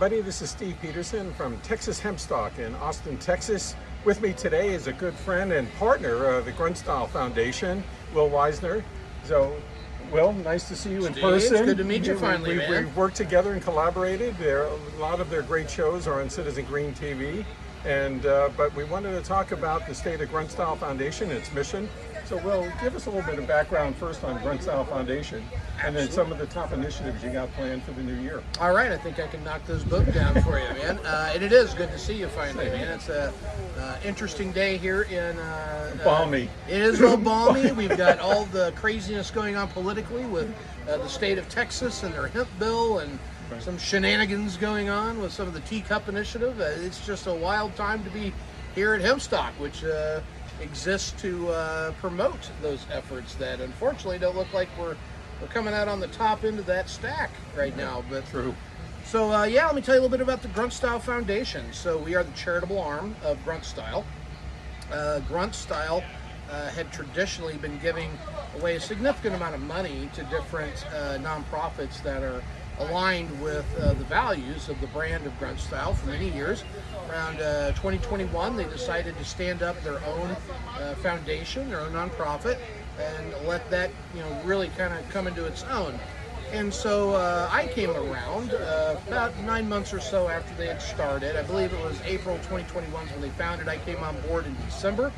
everybody. This is Steve Peterson from Texas HempstaLK in Austin, Texas. With me today is a good friend and partner of the Grunt Style Foundation, Will Wisner. So, Will, nice to see you in person. It's good to meet you finally, man. We've worked together and collaborated. A lot of their great shows are on Citizen Green TV. But we wanted to talk about the state of Grunt Style Foundation and its mission. So, Will, give us a little bit of background first on Grunt Style Foundation, and then some of the top initiatives you got planned for the new year. All right, I think I can knock those both down for you, man. And it is good to see you finally, man. It's a interesting day here in... balmy. It is real balmy. We've got all the craziness going on politically with the state of Texas and their hemp bill and some shenanigans going on with some of the Teacup initiative. It's just a wild time to be here at HempstaLK, which exists to promote those efforts that unfortunately don't look like we're coming out on the top end of that stack right now. But True. So yeah, let me tell you a little bit about the Grunt Style Foundation. So we are the charitable arm of Grunt Style. Grunt Style had traditionally been giving away a significant amount of money to different nonprofits that are aligned with the values of the brand of Grunt Style for many years. Around 2021, they decided to stand up their own foundation, their own nonprofit, and let that, really kind of come into its own. And so I came around about 9 months or so after they had started. I believe it was April 2021 when they founded. I came on board in December,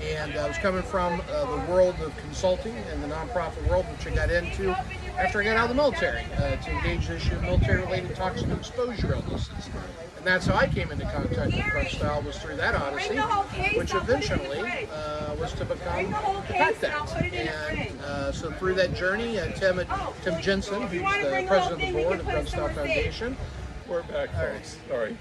and I was coming from the world of consulting and the nonprofit world, which I got into after I got out of the military to engage the issue of military-related toxic exposure illnesses. And that's how I came into contact with Grunt Style, was through that odyssey, which eventually was to become Pact Act. And so through that journey, Tim Jensen, who's the president of the board of Grunt Style Foundation. We're back, folks. Sorry.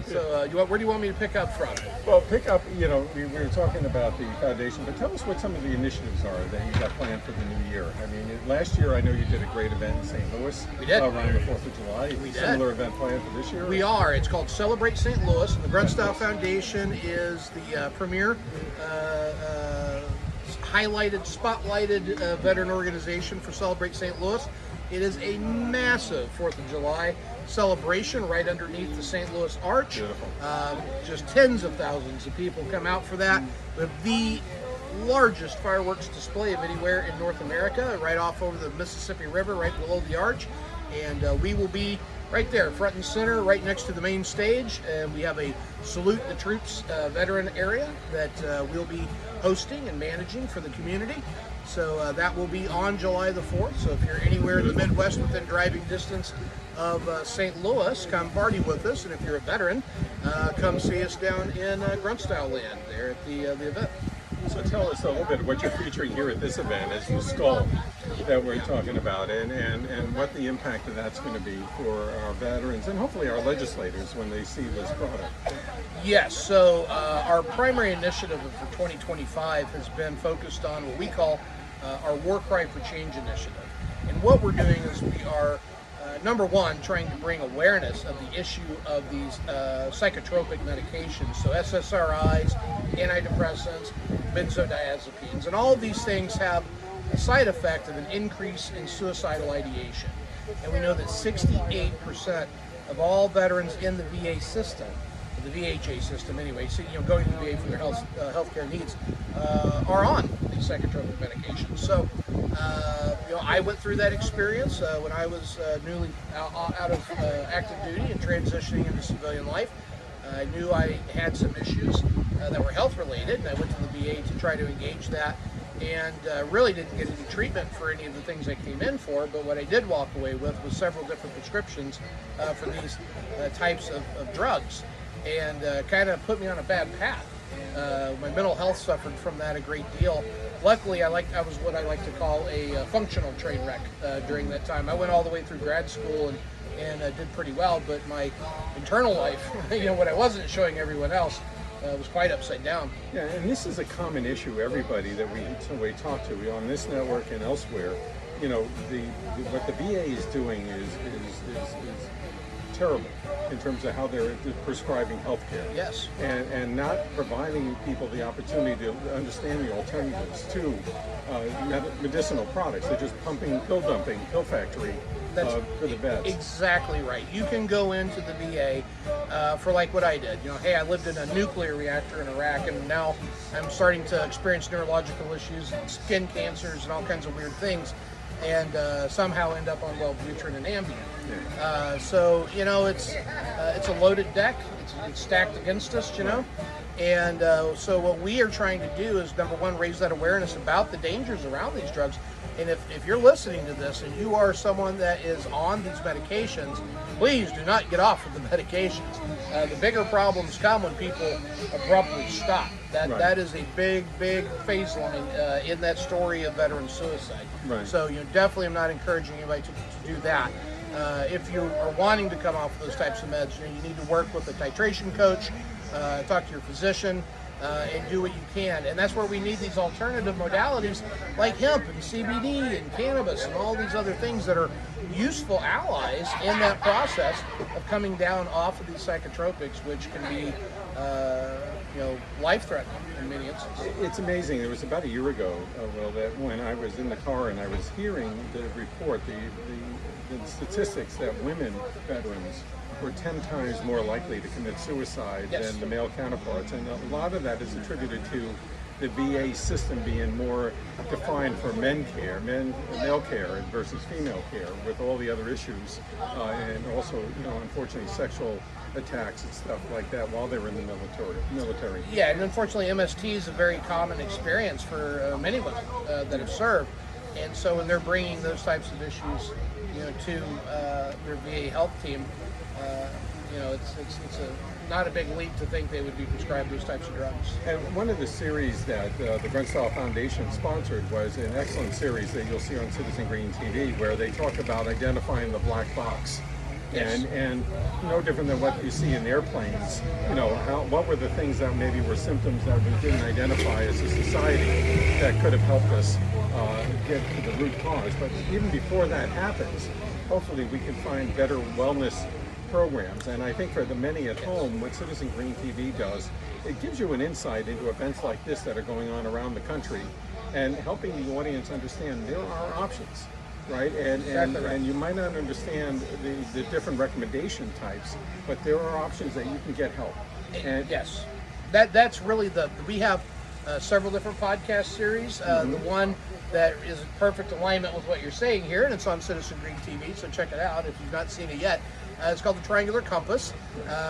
So where do you want me to pick up from? Well, pick up, we were talking about the foundation, but tell us what some of the initiatives are that you got planned for the new year. I mean, last year I know you did a great event in St. Louis. We did. Around the 4th of July. We did. Similar event planned for this year? We are. It's called Celebrate St. Louis, and the Grunt Style Foundation is the premier highlighted, spotlighted veteran organization for Celebrate St. Louis. It is a massive 4th of July celebration right underneath the St. Louis Arch. Beautiful. Just tens of thousands of people come out for that. We have the largest fireworks display of anywhere in North America, right off over the Mississippi River, right below the arch. And we will be right there, front and center, right next to the main stage. And we have a Salute the Troops veteran area that we'll be hosting and managing for the community. So that will be on July the 4th. So if you're anywhere in the Midwest within driving distance of St. Louis, come party with us. And if you're a veteran, come see us down in Grunt Style Land there at the event. So tell us a little bit what you're featuring here at this event is the skull that we're talking about, and what the impact of that's going to be for our veterans and hopefully our legislators when they see this product. Yes, so our primary initiative for 2025 has been focused on what we call our War Cry for Change initiative. And what we're doing is we are, number one, trying to bring awareness of the issue of these psychotropic medications, so SSRIs, antidepressants, benzodiazepines, and all of these things have a side effect of an increase in suicidal ideation. And we know that 68% of all veterans in the VA system, the VHA system anyway, so, going to the VA for their healthcare needs, are on these psychotropic medications. So, I went through that experience when I was newly out of active duty and transitioning into civilian life. I knew I had some issues that were health related, and I went to the VA to try to engage that, and really didn't get any treatment for any of the things I came in for. But what I did walk away with was several different prescriptions for these types of drugs, and kind of put me on a bad path. My mental health suffered from that a great deal. Luckily, I was what I like to call a functional train wreck during that time. I went all the way through grad school and did pretty well, but my internal life, what I wasn't showing everyone else, was quite upside down. Yeah, and this is a common issue. Everybody that we talk to on this network and elsewhere, what the VA is doing is terrible in terms of how they're prescribing healthcare. Yes. And not providing people the opportunity to understand the alternatives to medicinal products. They're just pumping, pill dumping, pill factory for the vets. Exactly right. You can go into the VA for like what I did. You know, hey, I lived in a nuclear reactor in Iraq, and now I'm starting to experience neurological issues, and skin cancers, and all kinds of weird things, and somehow end up on Wellbutrin and Ambien. So you know, it's a loaded deck. It's stacked against us, you know. And so what we are trying to do is, number one, raise that awareness about the dangers around these drugs. And if you're listening to this and you are someone that is on these medications, please do not get off of the medications. The bigger problems come when people abruptly stop. That is a big phase line in that story of veteran suicide. Right. So you definitely am not encouraging anybody to do that. If you are wanting to come off of those types of meds, you need to work with a titration coach, talk to your physician, and do what you can. And that's where we need these alternative modalities like hemp and CBD and cannabis and all these other things that are useful allies in that process of coming down off of these psychotropics, which can be life-threatening in many instances. It's amazing. It was about a year ago, Will, that when I was in the car and I was hearing the report, the statistics that women veterans were 10 times more likely to commit suicide than the male counterparts. And a lot of that is attributed to the VA system being more defined for male care versus female care, with all the other issues, and also, unfortunately, sexual attacks and stuff like that while they were in the military. Yeah, and unfortunately, MST is a very common experience for many women that have served. And so when they're bringing those types of issues, to their VA health team, it's not a big leap to think they would be prescribed those types of drugs. And one of the series that the Grunt Style Foundation sponsored was an excellent series that you'll see on Citizen Green TV, where they talk about identifying the black box. Yes. And no different than what you see in airplanes. What were the things that maybe were symptoms that we didn't identify as a society that could have helped us get to the root cause. But even before that happens, hopefully we can find better wellness programs. And I think for the many at home, what Citizen Green TV does, it gives you an insight into events like this that are going on around the country, and helping the audience understand there are options. Right? And you might not understand the different recommendation types, but there are options that you can get help. And yes, that's really we have several different podcast series. The one that is in perfect alignment with what you're saying here, and it's on Citizen Green TV, so check it out if you've not seen it yet. It's called The Triangular Compass.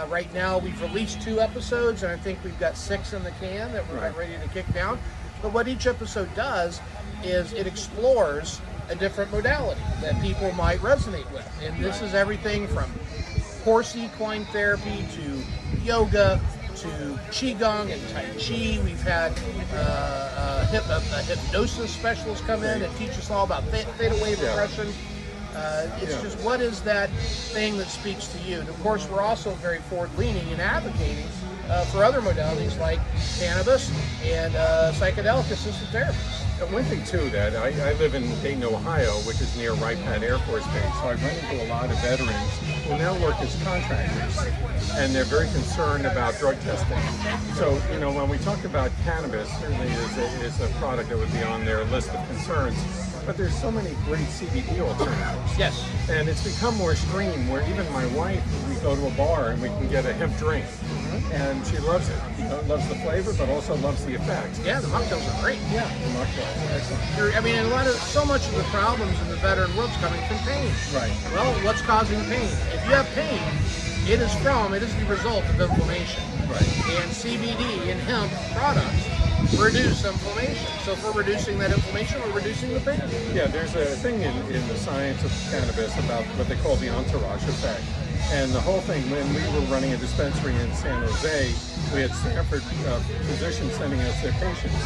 Right now we've released 2 episodes, and I think we've got 6 in the can that we're about ready to kick down. But what each episode does is it explores a different modality that people might resonate with. And this is everything from horse equine therapy to yoga to qigong and tai chi. We've had a hypnosis specialist come in and teach us all about theta wave regression. It's just, what is that thing that speaks to you? And of course, we're also very forward-leaning and advocating for other modalities like cannabis and psychedelic-assisted therapies. One thing too, that I live in Dayton, Ohio, which is near Wright Pat Air Force Base, so I run into a lot of veterans who now work as contractors, and they're very concerned about drug testing. So, when we talk about cannabis, certainly is a product that would be on their list of concerns, but there's so many great CBD alternatives. Yes. And it's become more extreme, where even my wife, we go to a bar and we can get a hemp drink, and she loves it. Loves the flavor, but also loves the effects. Yeah, the mocktails are great. Yeah, the mocktails, excellent. So much of the problems in the veteran world is coming from pain. Right. Well, what's causing pain? If you have pain, it is the result of inflammation. Right. And CBD and hemp products reduce inflammation. So if we're reducing that inflammation, we're reducing the pain. Yeah, there's a thing in the science of cannabis about what they call the entourage effect. And the whole thing, when we were running a dispensary in San Jose, we had Stanford physicians sending us their patients.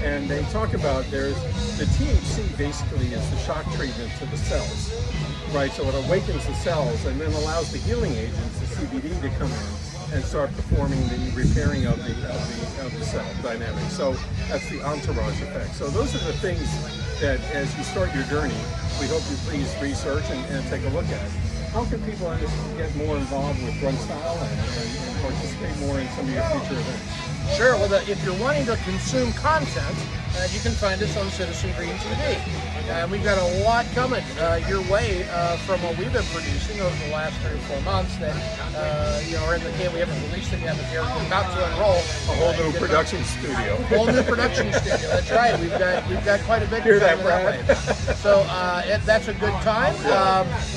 And they talk about the THC basically is the shock treatment to the cells, right? So it awakens the cells and then allows the healing agents, the CBD, to come in and start performing the repairing of the cell dynamics. So that's the entourage effect. So those are the things that, as you start your journey, we hope you please research and take a look at. how can people get more involved with Grunt Style and participate more in some of your future events? Sure. Well, if you're wanting to consume content, you can find us on Citizen Green TV. We've got a lot coming your way from what we've been producing over the last 3 or 4 months that are in the can. We haven't released them yet, but they're about to unroll. A whole new production studio. A whole new production studio. That's right. We've got quite a bit. Hear that, Brad? So that's a good time.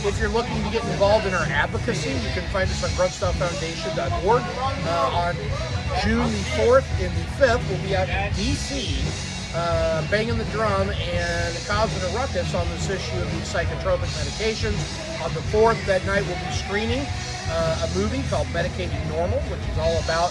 If you're looking to get involved in our advocacy, you can find us on gruntstylefoundation.org. On June the 4th and the 5th, we'll be out in D.C. Banging the drum and causing a ruckus on this issue of these psychotropic medications. On the 4th, that night, we'll be screening a movie called Medicating Normal, which is all about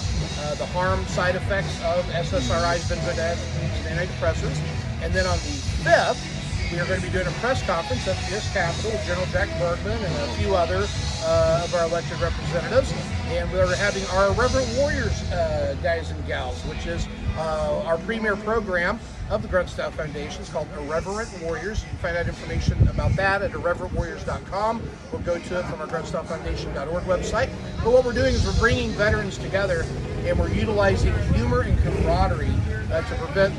the harm side effects of SSRIs, benzodiazepines, and antidepressants. And then on the 5th, we are going to be doing a press conference at the U.S. Capitol with General Jack Bergman and a few other of our elected representatives. And we're having our Irreverent Warriors guys and gals, which is our premier program of the Grunt Style Foundation. It's called Irreverent Warriors. You can find out information about that at irreverentwarriors.com. We'll go to it from our gruntstylefoundation.org website. But what we're doing is we're bringing veterans together, and we're utilizing humor and camaraderie to prevent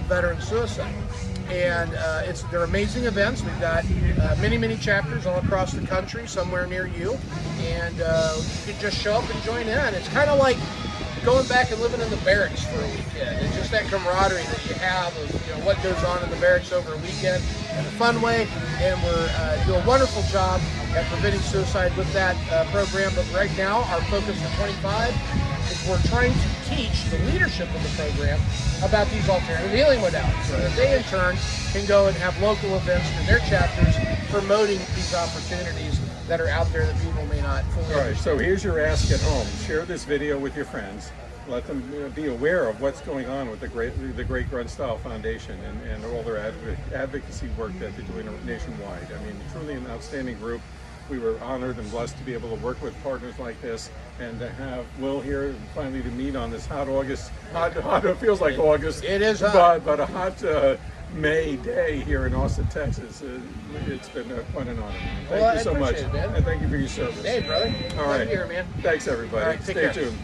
veteran suicide. And they're amazing events. We've got many chapters all across the country, somewhere near you, and you can just show up and join in. It's kind of like going back and living in the barracks for a weekend. It's just that camaraderie that you have of what goes on in the barracks over a weekend in a fun way. And we're doing a wonderful job at preventing suicide with that program. But right now, our focus for 25 is we're trying to teach the leadership of the program about these alternative healing modalities, so that they in turn can go and have local events through their chapters promoting these opportunities that are out there that people may not fully understand. All right, so here's your ask at home. Share this video with your friends. Let them be aware of what's going on with the great Grunt Style Foundation and all their advocacy work that they're doing nationwide. I mean, truly an outstanding group. We were honored and blessed to be able to work with partners like this, and to have Will here and finally to meet on this hot August, it feels like August. It is hot. But a hot May day here in Austin, Texas. It's been quite an honor. Thank you so much. It, man. And thank you for your service. Hey, brother. All right. Here, man. Thanks, everybody. All right, Stay care. tuned.